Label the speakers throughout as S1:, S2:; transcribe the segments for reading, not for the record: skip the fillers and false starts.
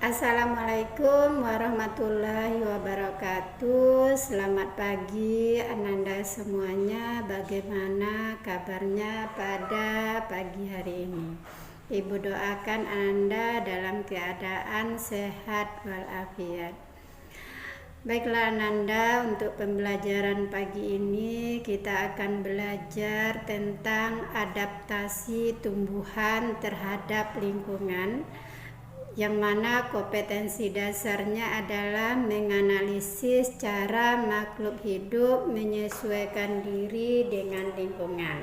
S1: Assalamualaikum warahmatullahi wabarakatuh. Selamat pagi Ananda semuanya. Bagaimana kabarnya pada pagi hari ini? Ibu doakan Ananda dalam keadaan sehat walafiat. Baiklah Ananda, untuk pembelajaran pagi ini kita akan belajar tentang adaptasi tumbuhan terhadap lingkungan, yang mana kompetensi dasarnya adalah menganalisis cara makhluk hidup menyesuaikan diri dengan lingkungan.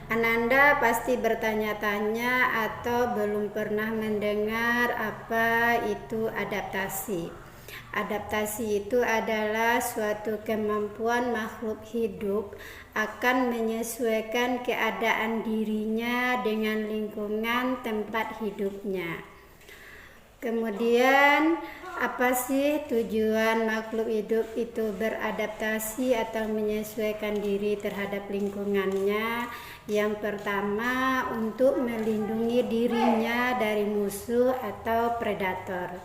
S1: Ananda pasti bertanya-tanya atau belum pernah mendengar apa itu adaptasi. Adaptasi itu adalah suatu kemampuan makhluk hidup akan menyesuaikan keadaan dirinya dengan lingkungan tempat hidupnya. Kemudian, apa sih tujuan makhluk hidup itu beradaptasi atau menyesuaikan diri terhadap lingkungannya? Yang pertama, untuk melindungi dirinya dari musuh atau predator.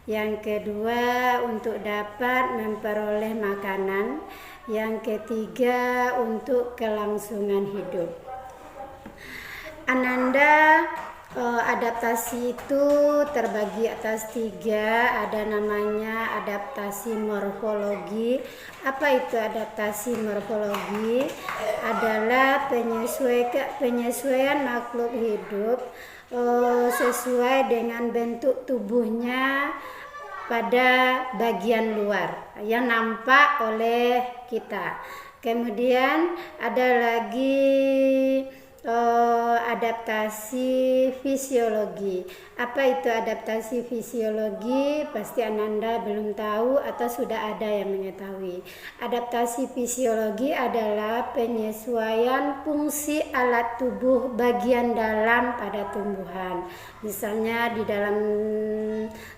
S1: Yang kedua, untuk dapat memperoleh makanan. Yang ketiga, untuk kelangsungan hidup. Ananda, adaptasi itu terbagi atas 3. Ada namanya adaptasi morfologi. Apa itu adaptasi morfologi? Adalah penyesuaian makhluk hidup sesuai dengan bentuk tubuhnya pada bagian luar yang nampak oleh kita. Kemudian ada lagi adaptasi fisiologi. Apa itu adaptasi fisiologi? Pasti Ananda belum tahu atau sudah ada yang mengetahui. Adaptasi fisiologi adalah penyesuaian fungsi alat tubuh bagian dalam pada tumbuhan. Misalnya di dalam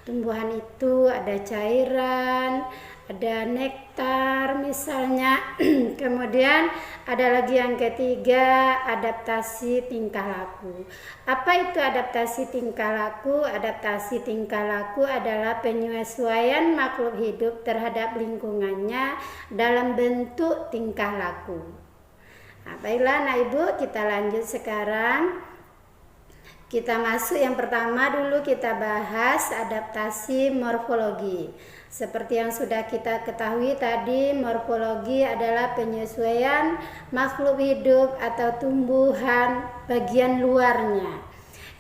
S1: tumbuhan itu ada cairan, ada nektar misalnya. Kemudian ada lagi yang ketiga, adaptasi tingkah laku. Apa itu adaptasi tingkah laku? Adaptasi tingkah laku adalah penyesuaian makhluk hidup terhadap lingkungannya dalam bentuk tingkah laku. Nah, baiklah Ibu, kita lanjut sekarang. Kita masuk yang pertama dulu, kita bahas adaptasi morfologi. Seperti yang sudah kita ketahui tadi, morfologi adalah penyesuaian makhluk hidup atau tumbuhan bagian luarnya.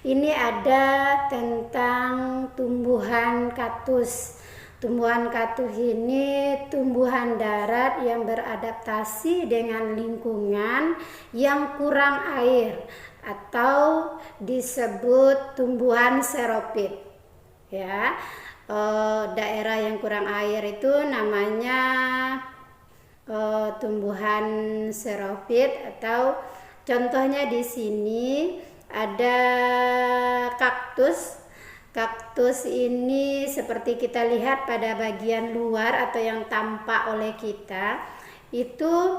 S1: Ini ada tentang tumbuhan kaktus. Tumbuhan kaktus ini tumbuhan darat yang beradaptasi dengan lingkungan yang kurang air atau disebut tumbuhan xeropit. Ya. Daerah yang kurang air itu namanya tumbuhan xeropit, atau contohnya di sini ada kaktus. Kaktus ini seperti kita lihat pada bagian luar atau yang tampak oleh kita, itu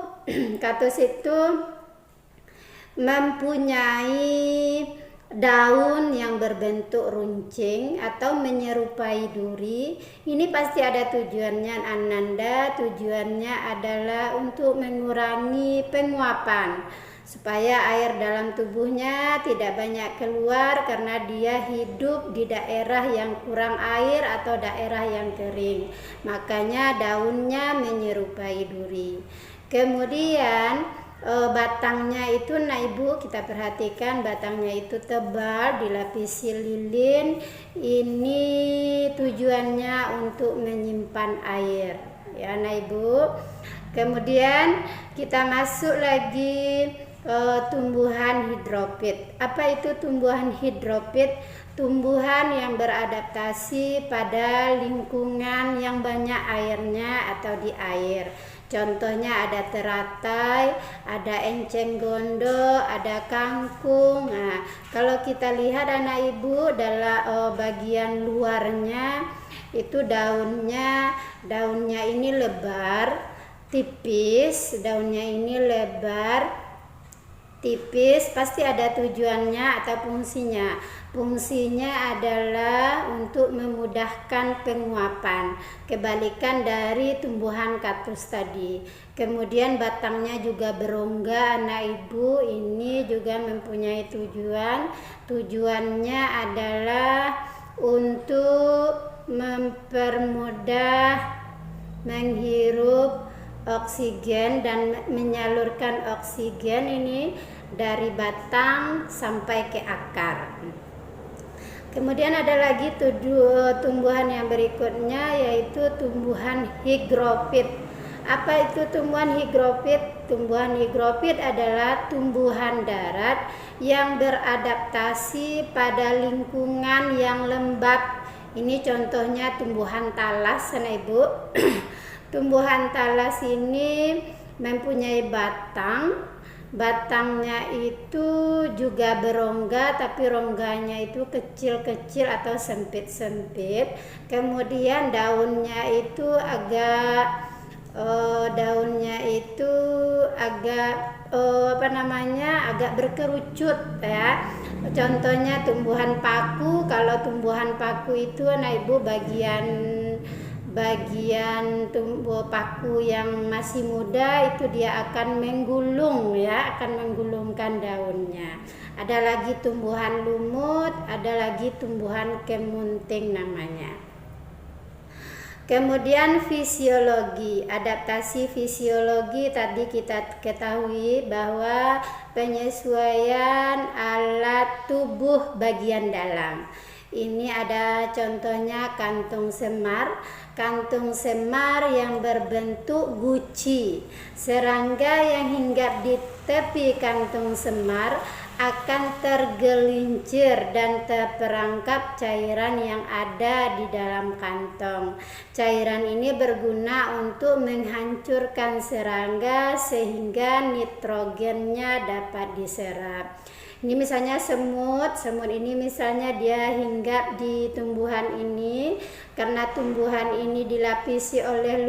S1: kaktus itu mempunyai daun yang berbentuk runcing atau menyerupai duri. Ini pasti ada tujuannya Ananda. Tujuannya adalah untuk mengurangi penguapan, supaya air dalam tubuhnya tidak banyak keluar karena dia hidup di daerah yang kurang air atau daerah yang kering. Makanya daunnya menyerupai duri. Kemudian batangnya itu, Ibu, kita perhatikan batangnya itu tebal, dilapisi lilin. Ini tujuannya untuk menyimpan air, ya Ibu. Kemudian kita masuk lagi tumbuhan hidropit. Apa itu tumbuhan hidropit? Tumbuhan yang beradaptasi pada lingkungan yang banyak airnya atau di air. Contohnya ada teratai, ada enceng gondok, ada kangkung. Nah, kalau kita lihat anak Ibu, dalam bagian luarnya itu daunnya ini lebar, tipis. Daunnya ini lebar, tipis, pasti ada tujuannya atau fungsinya. Fungsinya adalah untuk memudahkan penguapan, kebalikan dari tumbuhan kaktus tadi. Kemudian batangnya juga berongga anak ibu, ini juga mempunyai tujuan. Tujuannya adalah untuk mempermudah menghirup oksigen dan menyalurkan oksigen ini dari batang sampai ke akar. Kemudian ada lagi tumbuhan yang berikutnya, yaitu tumbuhan higrofit. Apa itu tumbuhan higrofit? Tumbuhan higrofit adalah tumbuhan darat yang beradaptasi pada lingkungan yang lembab. Ini contohnya tumbuhan talas, anak ibu. Tumbuhan talas ini mempunyai batangnya itu juga berongga, tapi rongganya itu kecil-kecil atau sempit-sempit. Kemudian daunnya itu agak agak berkerucut ya. Contohnya tumbuhan paku. Kalau tumbuhan paku itu anak ibu bagian tumbuh paku yang masih muda itu dia akan menggulung ya, akan menggulungkan daunnya. Ada lagi tumbuhan lumut, ada lagi tumbuhan kemunting namanya. Kemudian fisiologi, adaptasi fisiologi tadi kita ketahui bahwa penyesuaian alat tubuh bagian dalam. Ini ada contohnya kantung semar. Kantung semar yang berbentuk guci. Serangga yang hinggap di tepi kantung semar akan tergelincir dan terperangkap cairan yang ada di dalam kantong. Cairan ini berguna untuk menghancurkan serangga sehingga nitrogennya dapat diserap. Ini misalnya semut ini misalnya dia hinggap di tumbuhan ini, karena tumbuhan ini dilapisi oleh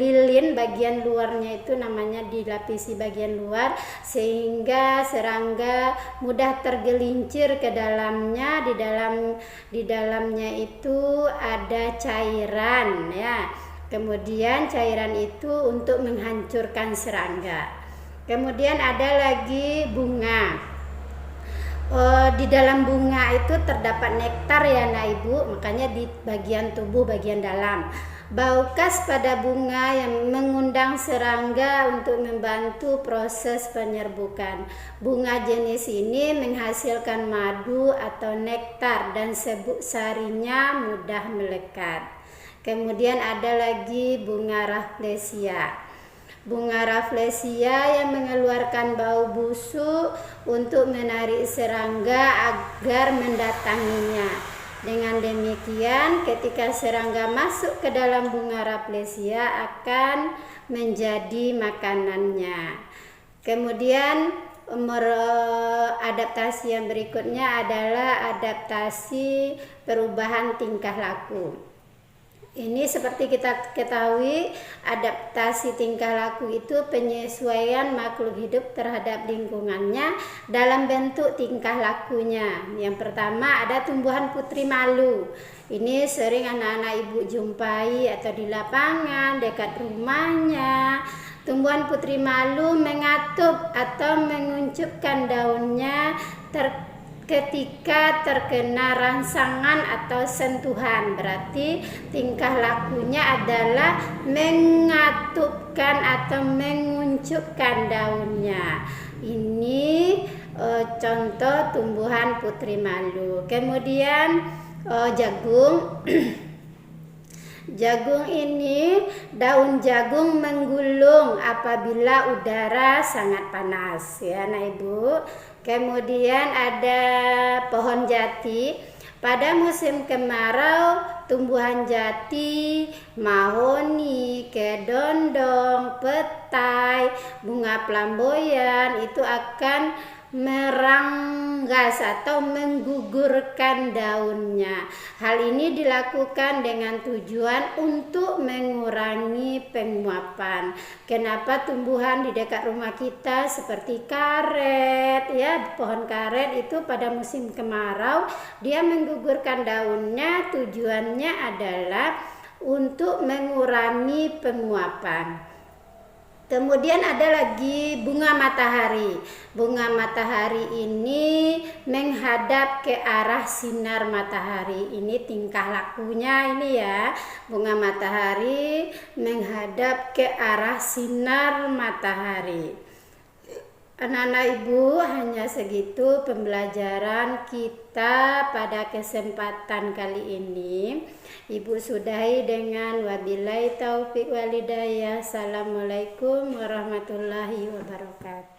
S1: lilin, bagian luarnya itu namanya dilapisi bagian luar, sehingga serangga mudah tergelincir ke dalamnya. Di dalamnya itu ada cairan ya. Kemudian cairan itu untuk menghancurkan serangga. Kemudian ada lagi bunga. Di dalam bunga itu terdapat nektar ya anak ibu, makanya di bagian tubuh bagian dalam. Bau khas pada bunga yang mengundang serangga untuk membantu proses penyerbukan. Bunga jenis ini menghasilkan madu atau nektar dan serbuk sarinya mudah melekat. Kemudian ada lagi bunga rafflesia. Bunga rafflesia yang mengeluarkan bau busuk untuk menarik serangga agar mendatanginya. Dengan demikian, ketika serangga masuk ke dalam bunga rafflesia akan menjadi makanannya. Kemudian adaptasi yang berikutnya adalah adaptasi perubahan tingkah laku. Ini seperti kita ketahui, adaptasi tingkah laku itu penyesuaian makhluk hidup terhadap lingkungannya dalam bentuk tingkah lakunya. Yang pertama ada tumbuhan putri malu. Ini sering anak-anak ibu jumpai atau di lapangan dekat rumahnya. Tumbuhan putri malu mengatup atau menguncupkan daunnya ketika terkena rangsangan atau sentuhan. Berarti tingkah lakunya adalah mengatupkan atau menguncupkan daunnya. Ini contoh tumbuhan putri malu. Kemudian jagung. Jagung ini, daun jagung menggulung apabila udara sangat panas ya anak ibu. Kemudian ada pohon jati. Pada musim kemarau, tumbuhan jati, mahoni, kedondong, petai, bunga flamboyan itu akan meranggas atau menggugurkan daunnya. Hal ini dilakukan dengan tujuan untuk mengurangi penguapan. Kenapa tumbuhan di dekat rumah kita seperti karet, ya, pohon karet itu pada musim kemarau dia menggugurkan daunnya, tujuannya adalah untuk mengurangi penguapan. Kemudian ada lagi bunga matahari. Bunga matahari ini menghadap ke arah sinar matahari. Ini tingkah lakunya ini ya. Bunga matahari menghadap ke arah sinar matahari. Anak-anak ibu, hanya segitu pembelajaran kita pada kesempatan kali ini. Ibu sudahi dengan wabillahi taufiq walhidayah. Assalamualaikum warahmatullahi wabarakatuh.